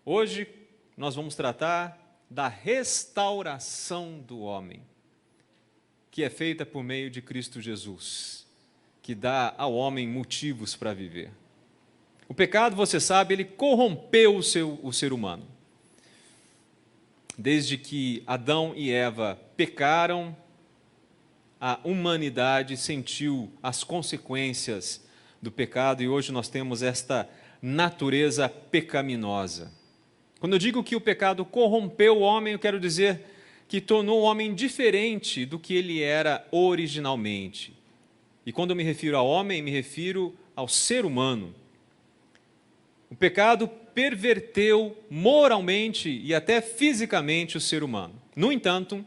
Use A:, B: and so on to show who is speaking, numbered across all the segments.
A: Hoje nós vamos tratar da restauração do homem, que é feita por meio de Cristo Jesus, que dá ao homem motivos para viver. O pecado, você sabe, ele corrompeu o ser humano. Desde que Adão e Eva pecaram, a humanidade sentiu as consequências do pecado e hoje nós temos esta natureza pecaminosa. Quando eu digo que o pecado corrompeu o homem, eu quero dizer que tornou o homem diferente do que ele era originalmente. E quando eu me refiro ao homem, me refiro ao ser humano. O pecado perverteu moralmente e até fisicamente o ser humano. No entanto,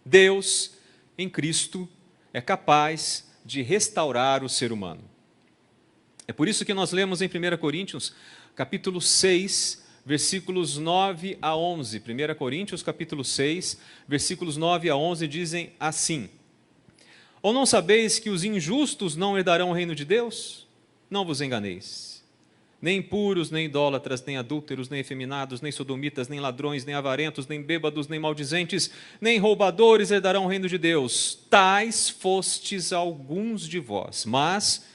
A: Deus, em Cristo, é capaz de restaurar o ser humano. É por isso que nós lemos em 1 Coríntios, capítulo 6, versículos 9 a 11. 1 Coríntios, capítulo 6, versículos 9 a 11 dizem assim: Ou não sabeis que os injustos não herdarão o reino de Deus? Não vos enganeis. Nem impuros, nem idólatras, nem adúlteros, nem efeminados, nem sodomitas, nem ladrões, nem avarentos, nem bêbados, nem maldizentes, nem roubadores herdarão o reino de Deus. Tais fostes alguns de vós, mas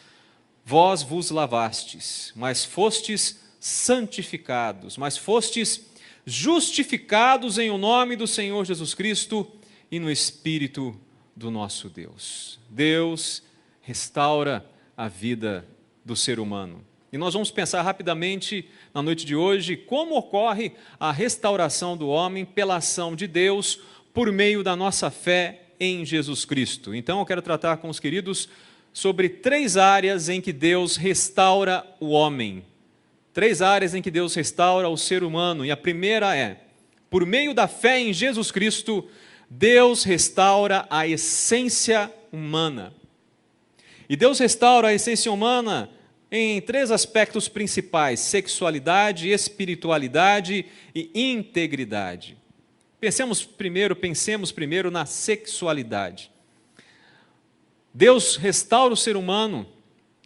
A: vós vos lavastes, mas fostes santificados, mas fostes justificados em o nome do Senhor Jesus Cristo e no Espírito do nosso Deus. Deus restaura a vida do ser humano. E nós vamos pensar rapidamente, na noite de hoje, como ocorre a restauração do homem pela ação de Deus, por meio da nossa fé em Jesus Cristo. Então, eu quero tratar com os queridos sobre 3 áreas em que Deus restaura o homem. 3 áreas em que Deus restaura o ser humano. E a primeira é, por meio da fé em Jesus Cristo, Deus restaura a essência humana. E Deus restaura a essência humana em 3 aspectos principais: sexualidade, espiritualidade e integridade. Pensemos primeiro na sexualidade. Deus restaura o ser humano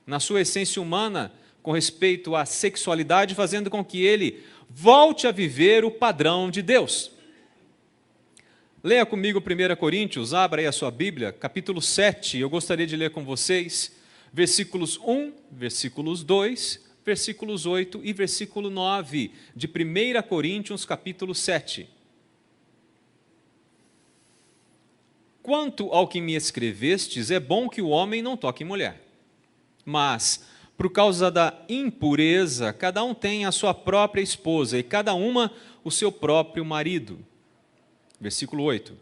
A: na sua essência humana com respeito à sexualidade, fazendo com que ele volte a viver o padrão de Deus. Leia comigo 1 Coríntios, abra aí a sua Bíblia, capítulo 7, eu gostaria de ler com vocês versículos 1, versículos 2, versículos 8 e versículo 9 de 1 Coríntios, capítulo 7. Quanto ao que me escrevestes, é bom que o homem não toque mulher. Mas, por causa da impureza, cada um tem a sua própria esposa e cada uma o seu próprio marido. Versículo 8.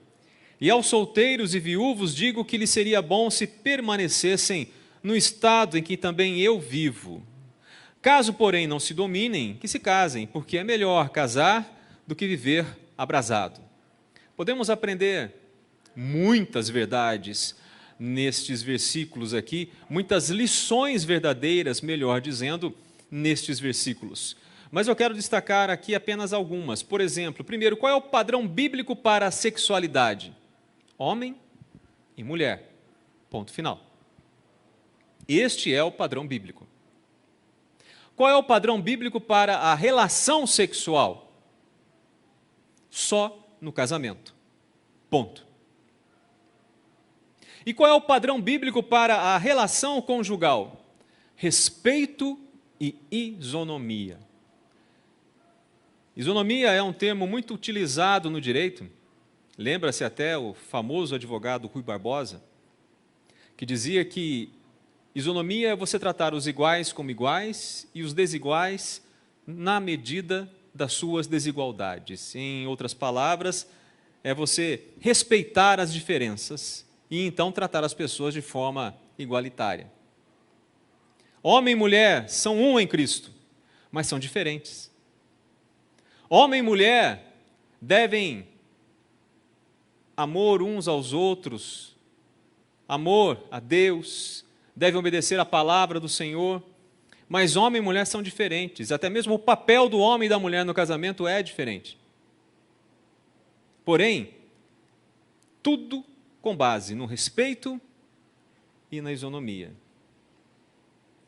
A: E aos solteiros e viúvos digo que lhes seria bom se permanecessem no estado em que também eu vivo. Caso, porém, não se dominem, que se casem, porque é melhor casar do que viver abrasado. Podemos aprender muitas verdades nestes versículos aqui, muitas lições verdadeiras, melhor dizendo, nestes versículos. Mas eu quero destacar aqui apenas algumas. Por exemplo, primeiro, qual é o padrão bíblico para a sexualidade? Homem e mulher. Ponto final. Este é o padrão bíblico. Qual é o padrão bíblico para a relação sexual? Só no casamento. Ponto. E qual é o padrão bíblico para a relação conjugal? Respeito e isonomia. Isonomia é um termo muito utilizado no direito. Lembra-se até o famoso advogado Rui Barbosa, que dizia que isonomia é você tratar os iguais como iguais e os desiguais na medida das suas desigualdades. Em outras palavras, é você respeitar as diferenças e então tratar as pessoas de forma igualitária. Homem e mulher são um em Cristo, mas são diferentes. Homem e mulher devem amor uns aos outros, amor a Deus, devem obedecer à palavra do Senhor, mas homem e mulher são diferentes, até mesmo o papel do homem e da mulher no casamento é diferente. Porém, tudo com base no respeito e na isonomia.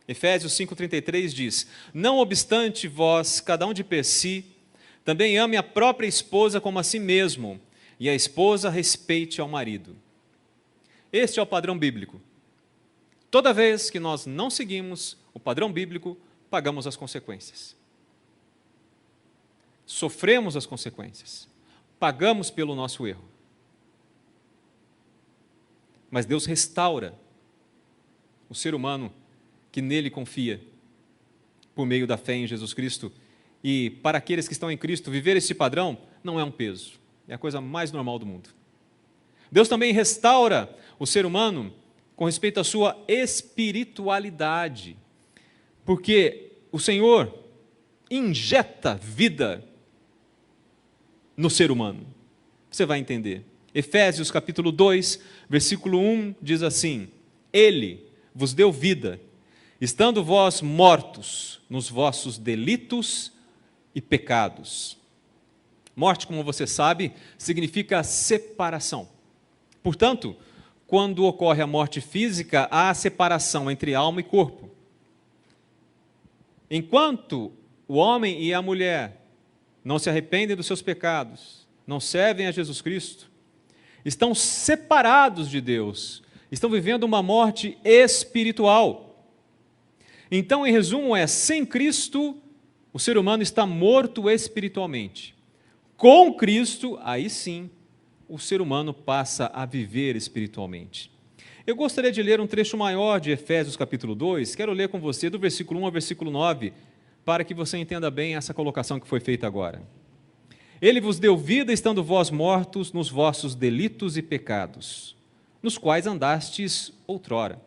A: Efésios 5,33 diz: Não obstante vós, cada um de per si, também ame a própria esposa como a si mesmo, e a esposa respeite ao marido. Este é o padrão bíblico. Toda vez que nós não seguimos o padrão bíblico, pagamos as consequências. Sofremos as consequências. Pagamos pelo nosso erro. Mas Deus restaura o ser humano que nele confia, por meio da fé em Jesus Cristo. E para aqueles que estão em Cristo, viver esse padrão não é um peso, é a coisa mais normal do mundo. Deus também restaura o ser humano com respeito à sua espiritualidade, porque o Senhor injeta vida no ser humano. Você vai entender. Efésios capítulo 2, versículo 1 diz assim: Ele vos deu vida, estando vós mortos nos vossos delitos e pecados. Morte, como você sabe, significa separação. Portanto, quando ocorre a morte física, há a separação entre alma e corpo. Enquanto o homem e a mulher não se arrependem dos seus pecados, não servem a Jesus Cristo, estão separados de Deus, estão vivendo uma morte espiritual. Então, em resumo, sem Cristo, o ser humano está morto espiritualmente. Com Cristo, aí sim, o ser humano passa a viver espiritualmente. Eu gostaria de ler um trecho maior de Efésios capítulo 2, quero ler com você do versículo 1 ao versículo 9, para que você entenda bem essa colocação que foi feita agora. Ele vos deu vida, estando vós mortos nos vossos delitos e pecados, nos quais andastes outrora,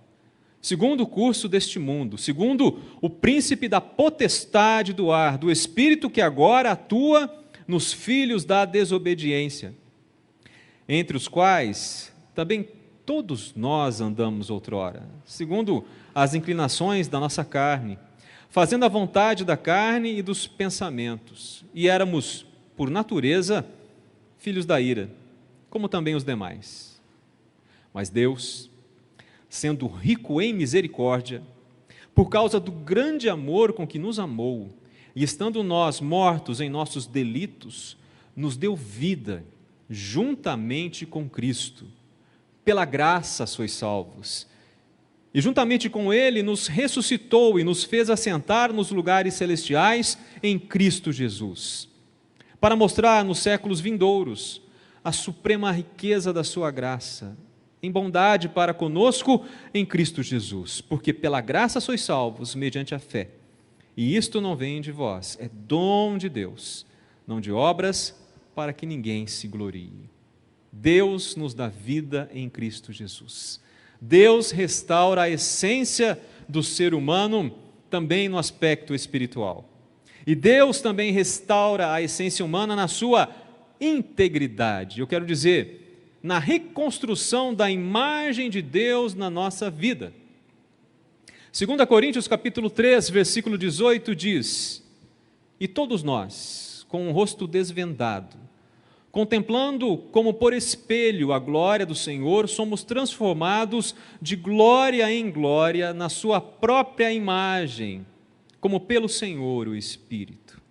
A: segundo o curso deste mundo, segundo o príncipe da potestade do ar, do espírito que agora atua nos filhos da desobediência, entre os quais também todos nós andamos outrora, segundo as inclinações da nossa carne, fazendo a vontade da carne e dos pensamentos, e éramos, por natureza, filhos da ira, como também os demais. Mas Deus, sendo rico em misericórdia, por causa do grande amor com que nos amou, e estando nós mortos em nossos delitos, nos deu vida juntamente com Cristo. Pela graça sois salvos. E juntamente com Ele nos ressuscitou e nos fez assentar nos lugares celestiais em Cristo Jesus, para mostrar nos séculos vindouros a suprema riqueza da sua graça, em bondade para conosco em Cristo Jesus, porque pela graça sois salvos mediante a fé. E isto não vem de vós, é dom de Deus, não de obras, para que ninguém se glorie. Deus nos dá vida em Cristo Jesus. Deus restaura a essência do ser humano também no aspecto espiritual. E Deus também restaura a essência humana na sua integridade. Eu quero dizer, na reconstrução da imagem de Deus na nossa vida. 2 Coríntios capítulo 3, versículo 18 diz: E todos nós, com o rosto desvendado, contemplando como por espelho a glória do Senhor, somos transformados de glória em glória na sua própria imagem, como pelo Senhor o Espírito.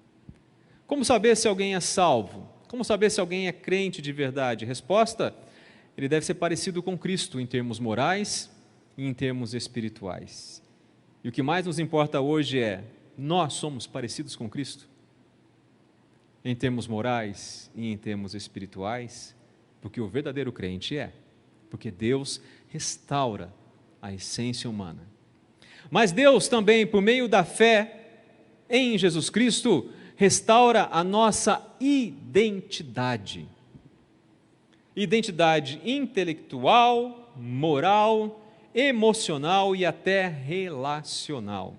A: Como saber se alguém é salvo? Como saber se alguém é crente de verdade? Resposta: ele deve ser parecido com Cristo em termos morais e em termos espirituais. E o que mais nos importa hoje é, nós somos parecidos com Cristo? Em termos morais e em termos espirituais? Porque o verdadeiro crente é, porque Deus restaura a essência humana. Mas Deus também, por meio da fé em Jesus Cristo, restaura a nossa identidade. Identidade intelectual, moral, emocional e até relacional.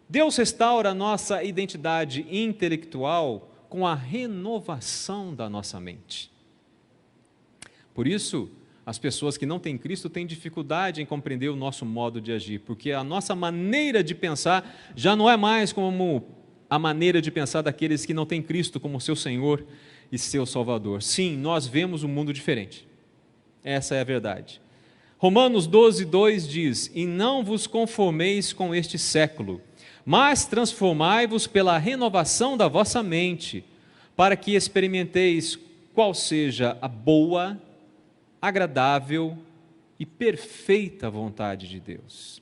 A: Deus restaura a nossa identidade intelectual com a renovação da nossa mente. Por isso, as pessoas que não têm Cristo têm dificuldade em compreender o nosso modo de agir, porque a nossa maneira de pensar já não é mais como a maneira de pensar daqueles que não têm Cristo como seu Senhor e seu Salvador. Sim, nós vemos um mundo diferente. Essa é a verdade. Romanos 12, 2 diz: E não vos conformeis com este século, mas transformai-vos pela renovação da vossa mente, para que experimenteis qual seja a boa, agradável e perfeita vontade de Deus.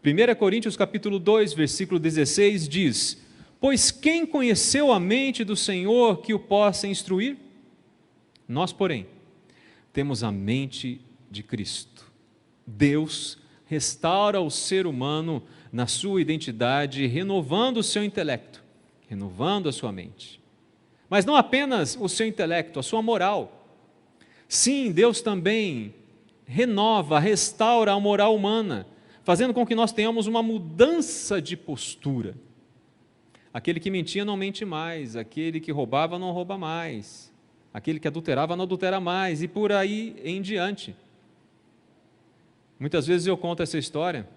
A: 1 Coríntios capítulo 2, versículo 16 diz: pois quem conheceu a mente do Senhor que o possa instruir? Nós, porém, temos a mente de Cristo. Deus restaura o ser humano na sua identidade, renovando o seu intelecto, renovando a sua mente. Mas não apenas o seu intelecto, a sua moral. Sim, Deus também renova, restaura a moral humana, fazendo com que nós tenhamos uma mudança de postura. Aquele que mentia não mente mais, aquele que roubava não rouba mais, aquele que adulterava não adultera mais, e por aí em diante. Muitas vezes eu conto essa história,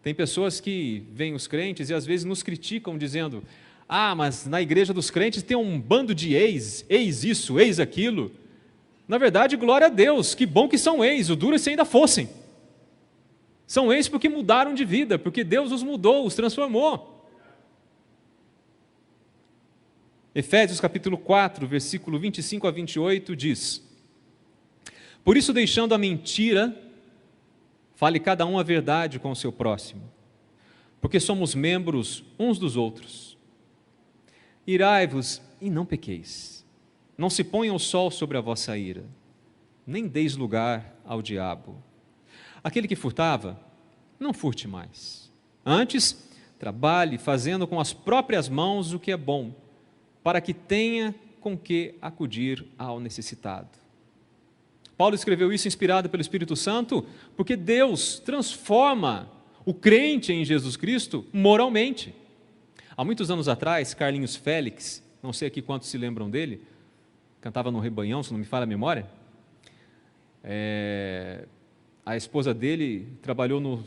A: tem pessoas que veem os crentes e às vezes nos criticam dizendo: ah, mas na igreja dos crentes tem um bando de ex isso, ex aquilo. Na verdade, glória a Deus, que bom que são ex, o duro é se ainda fossem. São ex porque mudaram de vida, porque Deus os mudou, os transformou. Efésios capítulo 4, versículo 25 a 28 diz: por isso, deixando a mentira, fale cada um a verdade com o seu próximo, porque somos membros uns dos outros. Irai-vos e não pequeis, não se ponha o sol sobre a vossa ira, nem deis lugar ao diabo. Aquele que furtava, não furte mais. Antes, trabalhe fazendo com as próprias mãos o que é bom, para que tenha com que acudir ao necessitado. Paulo escreveu isso inspirado pelo Espírito Santo, porque Deus transforma o crente em Jesus Cristo moralmente. Há muitos anos atrás, Carlinhos Félix, não sei aqui quantos se lembram dele, cantava no Rebanhão, se não me falha a memória. A esposa dele trabalhou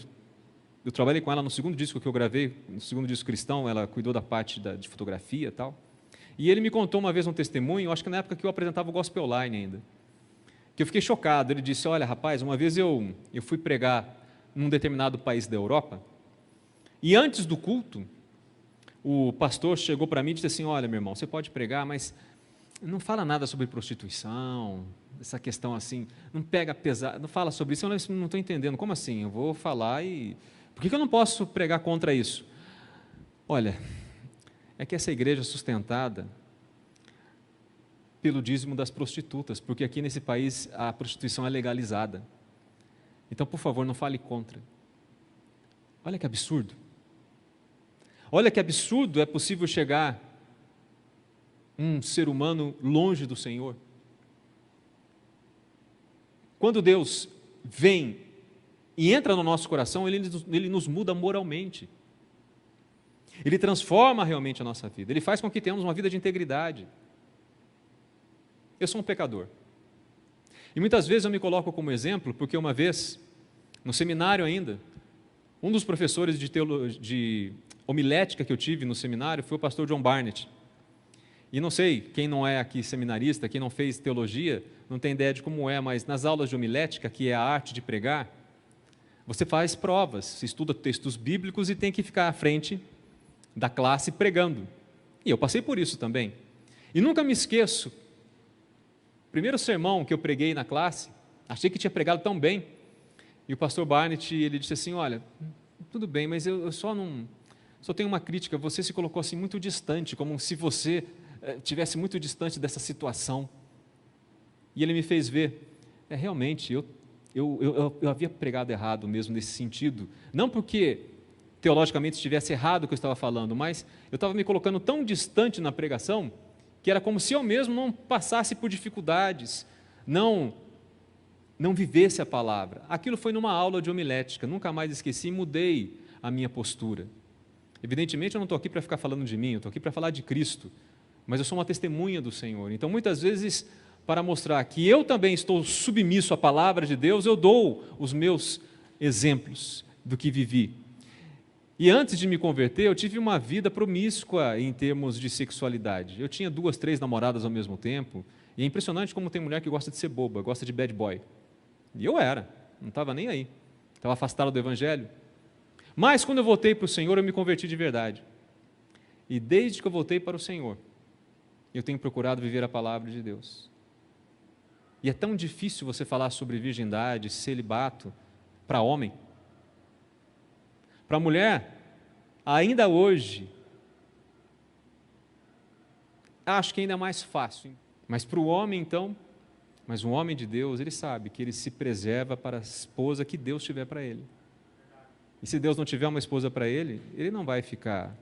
A: eu trabalhei com ela no segundo disco que eu gravei, no segundo disco cristão, ela cuidou da parte de fotografia e tal. E ele me contou uma vez um testemunho, acho que na época que eu apresentava o Gospel Line ainda, que eu fiquei chocado. Ele disse: olha, rapaz, uma vez eu fui pregar num determinado país da Europa, e antes do culto, o pastor chegou para mim e disse assim: olha, meu irmão, você pode pregar, mas não fala nada sobre prostituição, essa questão assim, não pega pesado, não fala sobre isso. Eu não estou entendendo, como assim? Eu vou falar e... por que eu não posso pregar contra isso? Olha, é que essa igreja é sustentada pelo dízimo das prostitutas, porque aqui nesse país a prostituição é legalizada. Então, por favor, não fale contra. Olha que absurdo. Olha que absurdo é possível chegar um ser humano longe do Senhor. Quando Deus vem e entra no nosso coração, Ele nos muda moralmente. Ele transforma realmente a nossa vida. Ele faz com que tenhamos uma vida de integridade. Eu sou um pecador. E muitas vezes eu me coloco como exemplo, porque uma vez, no seminário ainda, um dos professores de homilética que eu tive no seminário foi o pastor John Barnett. E não sei, quem não é aqui seminarista, quem não fez teologia, não tem ideia de como é, mas nas aulas de homilética, que é a arte de pregar, você faz provas, você estuda textos bíblicos e tem que ficar à frente da classe pregando. E eu passei por isso também. E nunca me esqueço, o primeiro sermão que eu preguei na classe, achei que tinha pregado tão bem, e o pastor Barnett, ele disse assim: olha, tudo bem, mas eu só tenho uma crítica, você se colocou assim muito distante, como se você estivesse muito distante dessa situação. E ele me fez ver, realmente, eu havia pregado errado mesmo nesse sentido, não porque teologicamente estivesse errado o que eu estava falando, mas eu estava me colocando tão distante na pregação, que era como se eu mesmo não passasse por dificuldades, não vivesse a palavra. Aquilo foi numa aula de homilética, nunca mais esqueci e mudei a minha postura. Evidentemente eu não estou aqui para ficar falando de mim, eu estou aqui para falar de Cristo, mas eu sou uma testemunha do Senhor. Então muitas vezes, para mostrar que eu também estou submisso à palavra de Deus, eu dou os meus exemplos do que vivi. E antes de me converter, eu tive uma vida promíscua em termos de sexualidade. Eu tinha 2, 3 namoradas ao mesmo tempo, e é impressionante como tem mulher que gosta de ser boba, gosta de bad boy. E eu não estava nem aí, estava afastado do Evangelho. Mas quando eu voltei para o Senhor, eu me converti de verdade. E desde que eu voltei para o Senhor, eu tenho procurado viver a palavra de Deus. E é tão difícil você falar sobre virgindade, celibato, para homem. Para mulher, ainda hoje, acho que ainda é mais fácil. Mas para o homem, então, mas um homem de Deus, ele sabe que ele se preserva para a esposa que Deus tiver para ele. E se Deus não tiver uma esposa para ele, ele não vai ficar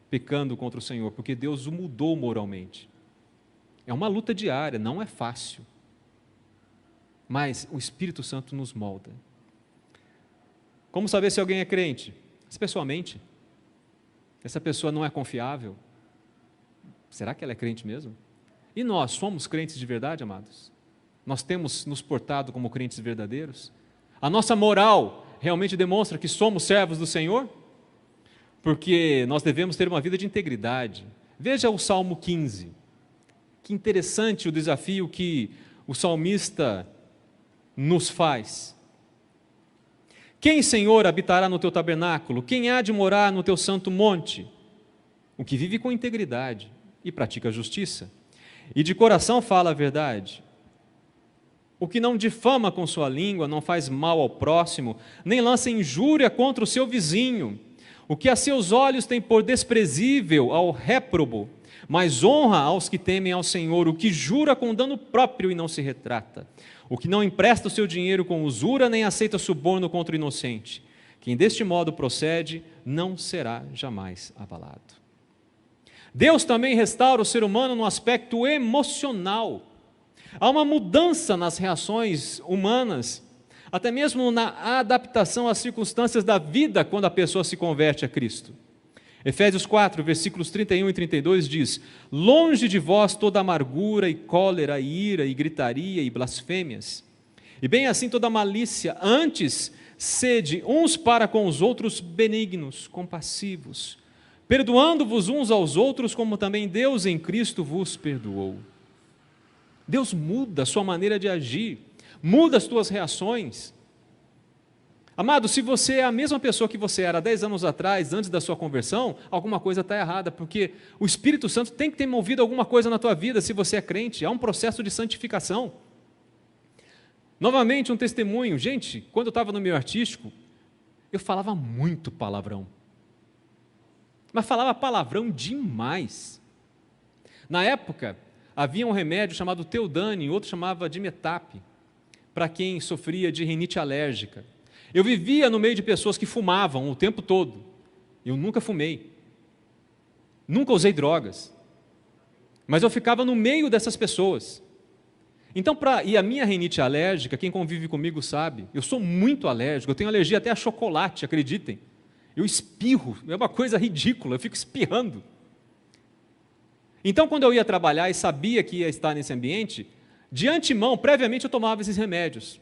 A: pecando contra o Senhor, porque Deus o mudou moralmente. É uma luta diária, não é fácil. Mas o Espírito Santo nos molda. Como saber se alguém é crente? Essa pessoa mente. Essa pessoa não é confiável. Será que ela é crente mesmo? E nós somos crentes de verdade, amados? Nós temos nos portado como crentes verdadeiros? A nossa moral realmente demonstra que somos servos do Senhor? Porque nós devemos ter uma vida de integridade. Veja o Salmo 15. Que interessante o desafio que o salmista nos faz. Quem, Senhor, habitará no teu tabernáculo? Quem há de morar no teu santo monte? O que vive com integridade e pratica a justiça, e de coração fala a verdade. O que não difama com sua língua, não faz mal ao próximo, nem lança injúria contra o seu vizinho. O que a seus olhos tem por desprezível ao réprobo, mas honra aos que temem ao Senhor. O que jura com dano próprio e não se retrata. O que não empresta o seu dinheiro com usura, nem aceita suborno contra o inocente. Quem deste modo procede, não será jamais abalado. Deus também restaura o ser humano no aspecto emocional. Há uma mudança nas reações humanas, até mesmo na adaptação às circunstâncias da vida quando a pessoa se converte a Cristo. Efésios 4, versículos 31 e 32 diz: longe de vós toda amargura e cólera, e ira, e gritaria, e blasfêmias, e bem assim toda malícia, antes sede uns para com os outros benignos, compassivos, perdoando-vos uns aos outros, como também Deus em Cristo vos perdoou. Deus muda a sua maneira de agir, muda as tuas reações. Amado, se você é a mesma pessoa que você era 10 anos atrás, antes da sua conversão, alguma coisa está errada, porque o Espírito Santo tem que ter movido alguma coisa na tua vida, se você é crente. Há um processo de santificação. Novamente, um testemunho. Gente, quando eu estava no meio artístico, eu falava muito palavrão. Mas falava palavrão demais. Na época, havia um remédio chamado Teodane, outro chamava Dimetap, para quem sofria de rinite alérgica. Eu vivia no meio de pessoas que fumavam o tempo todo. Eu nunca fumei. Nunca usei drogas. Mas eu ficava no meio dessas pessoas. Então, e a minha rinite alérgica, quem convive comigo sabe, eu sou muito alérgico, eu tenho alergia até a chocolate, acreditem. Eu espirro, é uma coisa ridícula, eu fico espirrando. Então, quando eu ia trabalhar e sabia que ia estar nesse ambiente, de antemão, previamente, eu tomava esses remédios.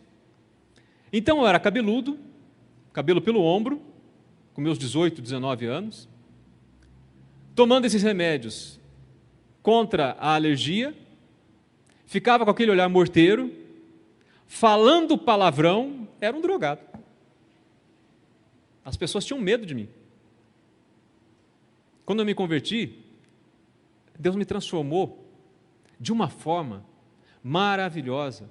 A: Então, eu era cabeludo, cabelo pelo ombro, com meus 18, 19 anos, tomando esses remédios contra a alergia, ficava com aquele olhar morteiro, falando palavrão, era um drogado. As pessoas tinham medo de mim. Quando eu me converti, Deus me transformou de uma forma maravilhosa.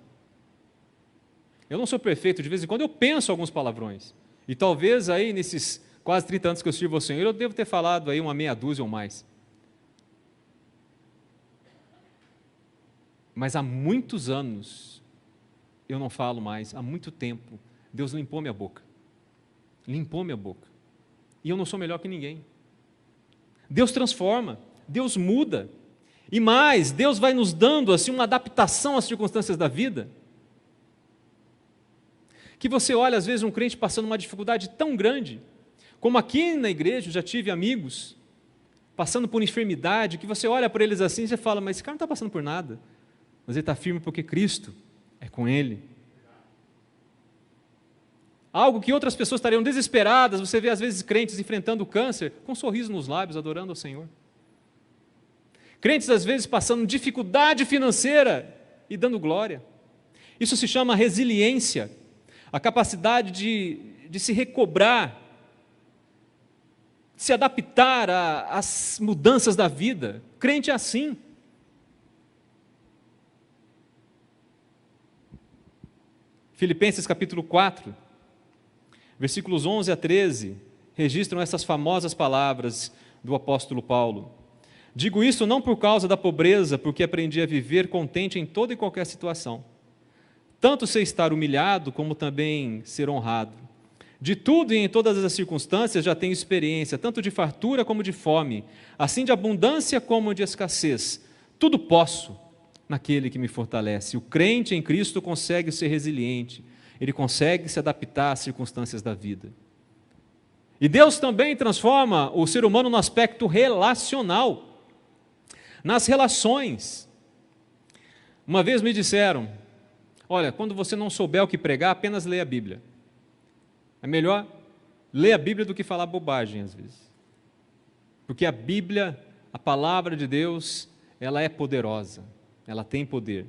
A: Eu não sou perfeito, de vez em quando eu penso alguns palavrões. E talvez aí nesses quase 30 anos que eu sirvo ao Senhor, eu devo ter falado aí uma meia dúzia ou mais. Mas há muitos anos eu não falo mais, há muito tempo Deus limpou minha boca. Limpou minha boca. E eu não sou melhor que ninguém. Deus transforma, Deus muda. E mais, Deus vai nos dando assim uma adaptação às circunstâncias da vida. Que você olha às vezes um crente passando uma dificuldade tão grande, como aqui na igreja eu já tive amigos passando por enfermidade, que você olha para eles assim e você fala, mas esse cara não está passando por nada. Mas ele está firme porque Cristo é com ele. Algo que outras pessoas estariam desesperadas, você vê às vezes crentes enfrentando o câncer, com um sorriso nos lábios, adorando ao Senhor. Crentes às vezes passando dificuldade financeira e dando glória. Isso se chama resiliência, a capacidade de se recobrar se adaptar às mudanças da vida. Crente é assim. Filipenses capítulo 4, versículos 11 a 13, registram essas famosas palavras do apóstolo Paulo. Digo isso não por causa da pobreza, porque aprendi a viver contente em toda e qualquer situação. Tanto sei estar humilhado, como também ser honrado. De tudo e em todas as circunstâncias já tenho experiência, tanto de fartura como de fome, assim de abundância como de escassez. Tudo posso naquele que me fortalece. O crente em Cristo consegue ser resiliente, ele consegue se adaptar às circunstâncias da vida. E Deus também transforma o ser humano no aspecto relacional, nas relações. Uma vez me disseram, olha, quando você não souber o que pregar, apenas leia a Bíblia. É melhor ler a Bíblia do que falar bobagem às vezes. Porque a Bíblia, a palavra de Deus, ela é poderosa, ela tem poder.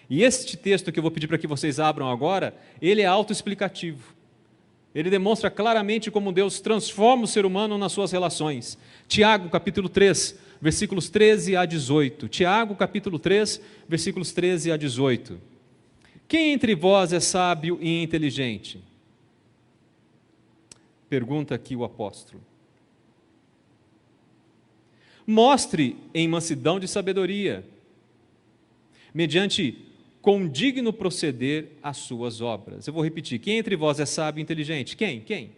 A: E este texto que eu vou pedir para que vocês abram agora, ele é autoexplicativo. Ele demonstra claramente como Deus transforma o ser humano nas suas relações. Tiago, capítulo 3, versículos 13 a 18. Tiago, capítulo 3, versículos 13 a 18. Quem entre vós é sábio e inteligente? Pergunta aqui o apóstolo. Mostre em mansidão de sabedoria, mediante condigno proceder as suas obras. Eu vou repetir, quem entre vós é sábio e inteligente? Quem?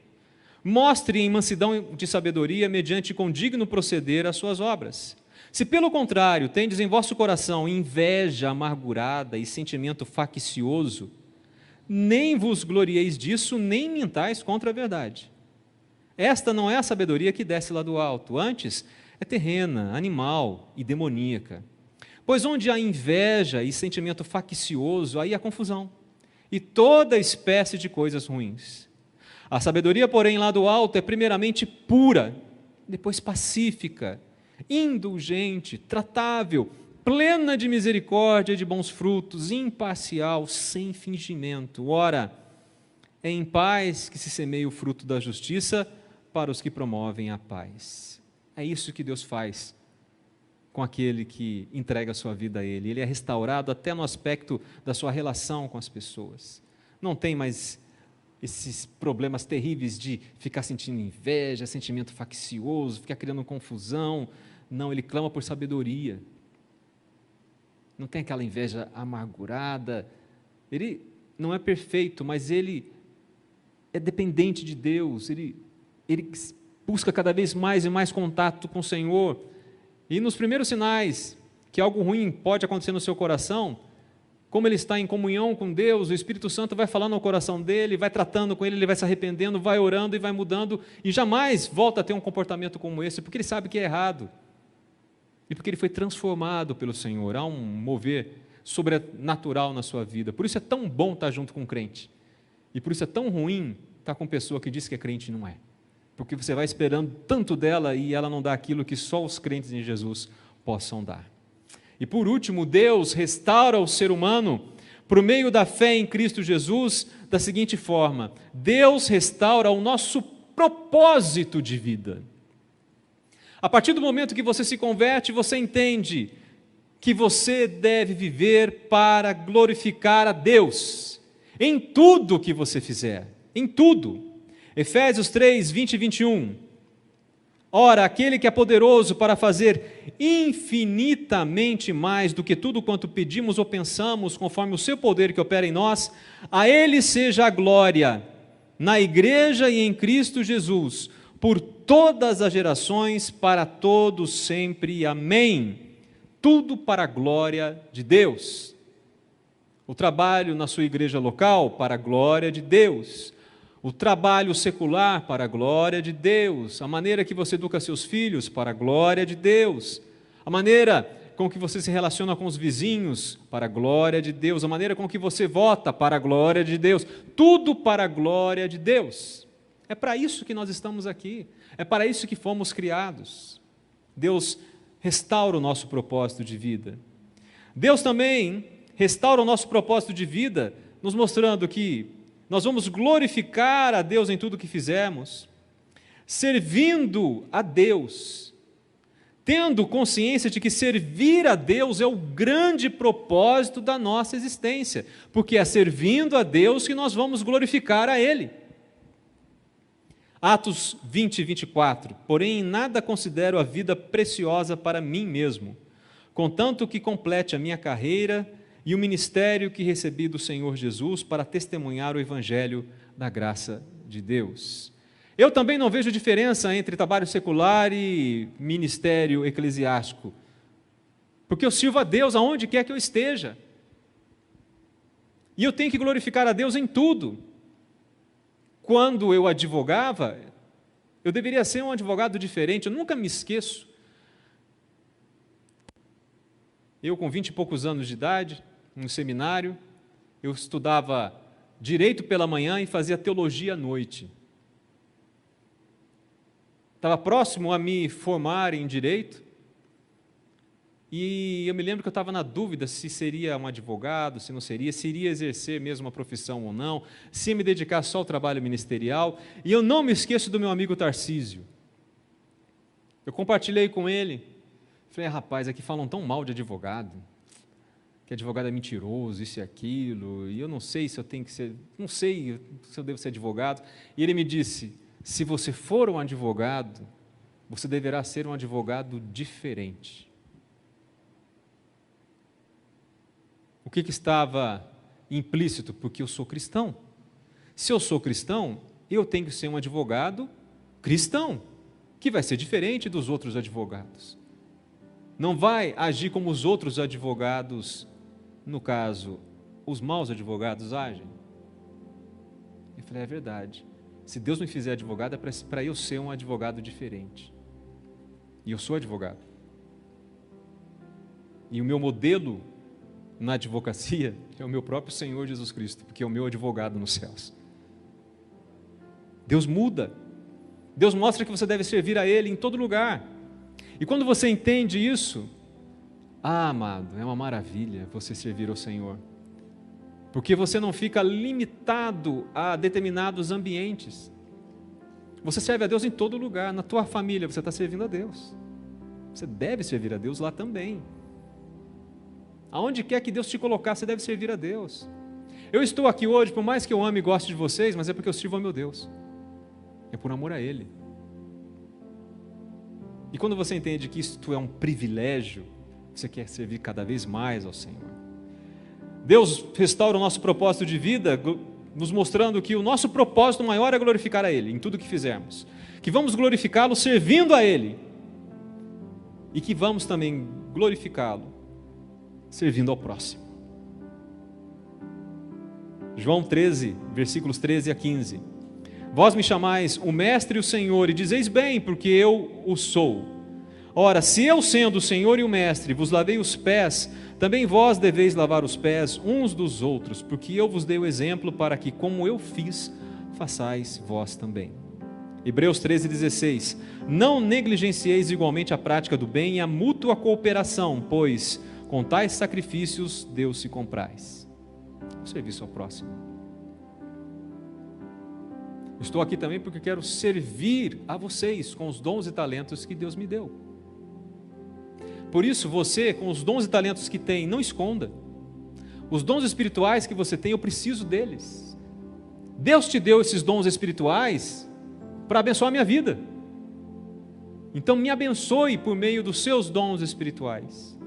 A: Mostre em mansidão de sabedoria, mediante condigno proceder as suas obras. Se pelo contrário tendes em vosso coração inveja amargurada e sentimento faccioso, nem vos glorieis disso, nem mintais contra a verdade. Esta não é a sabedoria que desce lá do alto, antes é terrena, animal e demoníaca. Pois onde há inveja e sentimento faccioso, aí há confusão, e toda espécie de coisas ruins. A sabedoria, porém, lá do alto é primeiramente pura, depois pacífica, indulgente, tratável, plena de misericórdia e de bons frutos, imparcial, sem fingimento. Ora, é em paz que se semeia o fruto da justiça para os que promovem a paz. É isso que Deus faz com aquele que entrega a sua vida a Ele. Ele é restaurado até no aspecto da sua relação com as pessoas. Não tem mais esses problemas terríveis de ficar sentindo inveja, sentimento faccioso, ficar criando confusão. Não, ele clama por sabedoria. Não tem aquela inveja amargurada. Ele não é perfeito, mas ele é dependente de Deus. Ele busca cada vez mais e mais contato com o Senhor. E nos primeiros sinais que algo ruim pode acontecer no seu coração, como ele está em comunhão com Deus, o Espírito Santo vai falando ao coração dele, vai tratando com ele, ele vai se arrependendo, vai orando e vai mudando, e jamais volta a ter um comportamento como esse, porque ele sabe que é errado, e porque ele foi transformado pelo Senhor. Há um mover sobrenatural na sua vida. Por isso é tão bom estar junto com um crente, e por isso é tão ruim estar com pessoa que diz que é crente e não é. Porque você vai esperando tanto dela e ela não dá aquilo que só os crentes em Jesus possam dar. E por último, Deus restaura o ser humano por meio da fé em Cristo Jesus da seguinte forma: Deus restaura o nosso propósito de vida. A partir do momento que você se converte, você entende que você deve viver para glorificar a Deus em tudo que você fizer, em tudo. Efésios 3, 20 e 21. Ora, aquele que é poderoso para fazer infinitamente mais do que tudo quanto pedimos ou pensamos, conforme o seu poder que opera em nós, a Ele seja a glória, na Igreja e em Cristo Jesus, por todas as gerações, para todos sempre. Amém. Tudo para a glória de Deus. O trabalho na sua igreja local, para a glória de Deus. O trabalho secular, para a glória de Deus. A maneira que você educa seus filhos, para a glória de Deus. A maneira com que você se relaciona com os vizinhos, para a glória de Deus. A maneira com que você vota, para a glória de Deus. Tudo para a glória de Deus. É para isso que nós estamos aqui. É para isso que fomos criados. Deus restaura o nosso propósito de vida. Deus também restaura o nosso propósito de vida, nos mostrando que nós vamos glorificar a Deus em tudo que fizermos. servindo a Deus, tendo consciência de que servir a Deus é o grande propósito da nossa existência, porque é servindo a Deus que nós vamos glorificar a Ele. Atos 20, 24. Porém, em nada considero a vida preciosa para mim mesmo, contanto que complete a minha carreira e o ministério que recebi do Senhor Jesus para testemunhar o Evangelho da graça de Deus. Eu também não vejo diferença entre trabalho secular e ministério eclesiástico, porque eu sirvo a Deus aonde quer que eu esteja, e eu tenho que glorificar a Deus em tudo. Quando eu advogava, eu deveria ser um advogado diferente. Eu nunca me esqueço. Eu, com 20 e poucos anos de idade, no seminário, eu estudava direito pela manhã e fazia teologia à noite. Estava próximo a me formar em direito, e eu me lembro que eu estava na dúvida se seria um advogado, se não seria, se iria exercer mesmo uma profissão ou não, se ia me dedicar só ao trabalho ministerial, e eu não me esqueço do meu amigo Tarcísio. Eu compartilhei com ele, falei, rapaz, aqui falam tão mal de advogado, que advogado é mentiroso, isso e aquilo, e eu não sei se eu tenho que ser, não sei se eu devo ser advogado, e ele me disse, se você for um advogado, você deverá ser um advogado diferente. O que estava implícito? Porque eu sou cristão. Se eu sou cristão, eu tenho que ser um advogado cristão, que vai ser diferente dos outros advogados. Não vai agir como os outros advogados, no caso, os maus advogados agem. Eu falei, é verdade. Se Deus me fizer advogado, é para eu ser um advogado diferente. E eu sou advogado. E o meu modelo na advocacia é o meu próprio Senhor Jesus Cristo, porque é o meu advogado nos céus. Deus muda. Deus mostra que você deve servir a Ele em todo lugar. E quando você entende isso, amado, é uma maravilha você servir ao Senhor. Porque você não fica limitado a determinados ambientes. Você serve a Deus em todo lugar. Na tua família você está servindo a Deus. Você deve servir a Deus lá também. Aonde quer que Deus te colocar, você deve servir a Deus. Eu estou aqui hoje, por mais que eu ame e goste de vocês, mas é porque eu sirvo ao meu Deus. É por amor a Ele. E quando você entende que isto é um privilégio, você quer servir cada vez mais ao Senhor. Deus restaura o nosso propósito de vida, nos mostrando que o nosso propósito maior é glorificar a Ele, em tudo que fizermos. Que vamos glorificá-lo servindo a Ele. E que vamos também glorificá-lo servindo ao próximo. João 13, versículos 13 a 15. Vós me chamais o Mestre e o Senhor, e dizeis bem, porque eu o sou. Ora, se eu, sendo o Senhor e o Mestre, vos lavei os pés, também vós deveis lavar os pés uns dos outros, porque eu vos dei o exemplo para que, como eu fiz, façais vós também. Hebreus 13:16. Não negligencieis igualmente a prática do bem e a mútua cooperação, pois com tais sacrifícios Deus se compraz. O serviço ao próximo. Estou aqui também porque quero servir a vocês com os dons e talentos que Deus me deu. Por isso, você, com os dons e talentos que tem, não esconda. Os dons espirituais que você tem, eu preciso deles. Deus te deu esses dons espirituais para abençoar a minha vida. Então, me abençoe por meio dos seus dons espirituais.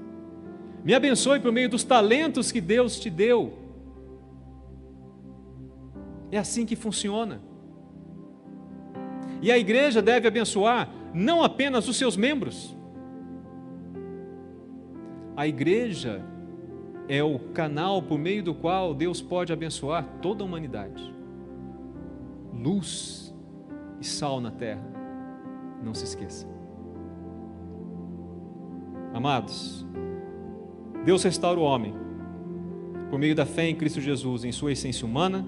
A: Me abençoe por meio dos talentos que Deus te deu. É assim que funciona. E a igreja deve abençoar não apenas os seus membros. A igreja é o canal por meio do qual Deus pode abençoar toda a humanidade. Luz e sal na terra. Não se esqueça. Amados, Deus restaura o homem por meio da fé em Cristo Jesus, em sua essência humana,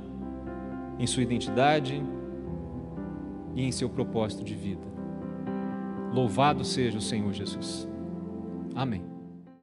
A: em sua identidade e em seu propósito de vida. Louvado seja o Senhor Jesus. Amém.